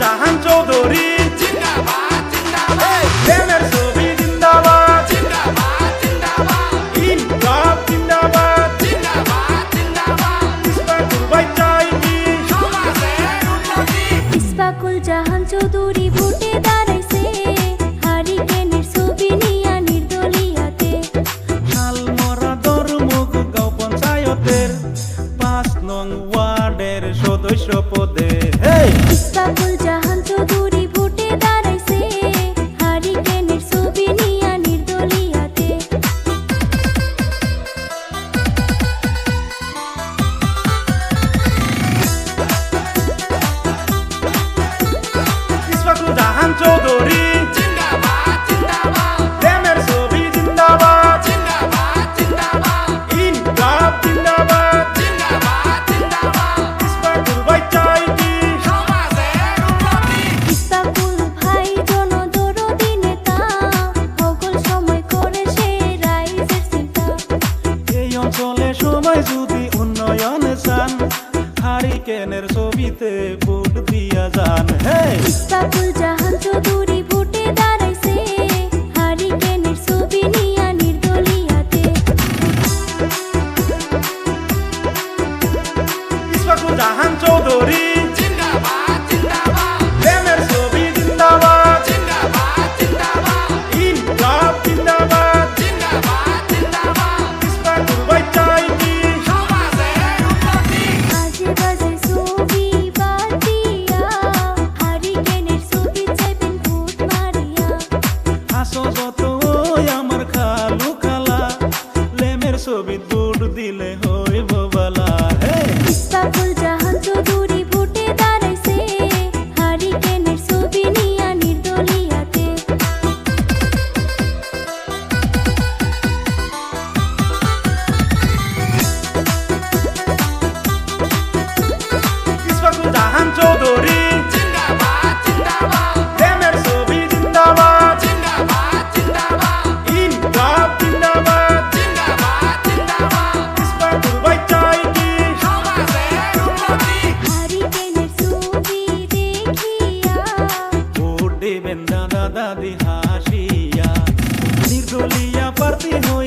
জাহান চৌধুরী জিন্দাবাদ জিন্দাবাদ প্রেমের ছবি জিন্দাবাদ জিন্দাবাদ জিন্দাবাদ ইনকলাব জিন্দাবাদ জিন্দাবাদ জিন্দাবাদ ইসমাকুল ভাই চাই কি সমাজের উন্নতি ইসফাকুল জাহান চৌধুরী ভোটে দাঁড়াইছে হারিকেনের ছবি নিয়া নির্দলিয়াতে শালমরা দরমুখ গাঁও পঞ্চায়েতের ৫ নং ওয়ার্ডের সদস্য পদে ইসফাকুল জাহান চৌধুরী ভোটে দাঁড়াইছে হারিকেনের ছবি নিয়া নির্দলিয়াতে ইসমাকুল জাহান চৌধুরী জিন্দাবাদ জিন্দাবাদ প্রেমের ছবি জিন্দাবাদ জিন্দাবাদ জিন্দাবাদ ইনকলাব জিন্দাবাদ জিন্দাবাদ জিন্দাবাদ ইসমাকুল ভাই চাই কি সমাজের উন্নতি ইসফাকুল ভাই জনদরদি নেতা সকল সময় করে সে রাইজের চিন্তা এই অঞ্চলে সময় যদি উন্নয়ন চান হারিকেনের ছবিতে ভোট দিয়া যান ইসফাকুল জাহান চৌধুরী ভোটে দাঁড়াইছে হারিকেনের ছবি নিয়া নির্দলিয়াতে ইসমাকুল জাহান চৌধুরী জিন্দাবাদ জিন্দাবাদ প্রেমের ছবি জিন্দাবাদ জিন্দাবাদ জিন্দাবাদ ইনকলাব জিন্দাবাদ জিন্দাবাদ জিন্দাবাদ ইসমাকুল ভাই চাই কি সমাজের উন্নতি আজে বাজে ছবি বাদ দিয়া হারিকেনের ছবি চাইবেন ভোট মারিয়া আসো যত ওই আমার খালু খালা লেমের ছবি ভোট দিলে হইব বালা ইসফাকুল জাহান চৌধুরী ভোটে দাঁড়াইছে হারিকেনের ছবি নিয়া নির্দলিয়াতে ইসমাকুল জাহান চৌধুরী জিন্দাবাদ জিন্দাবাদ প্রেমের ছবি জিন্দাবাদ জিন্দাবাদ জিন্দাবাদ ইনকলাব জিন্দাবাদ জিন্দাবাদ জিন্দাবাদ ইসমাকুল ভাই চাই কি সমাজের উন্নতি হারিকেনের ছবি দেখিয়া ভোট দেবেন দাদা দাদি হাসিয়া নির্দলিয়া প্রার্থী হই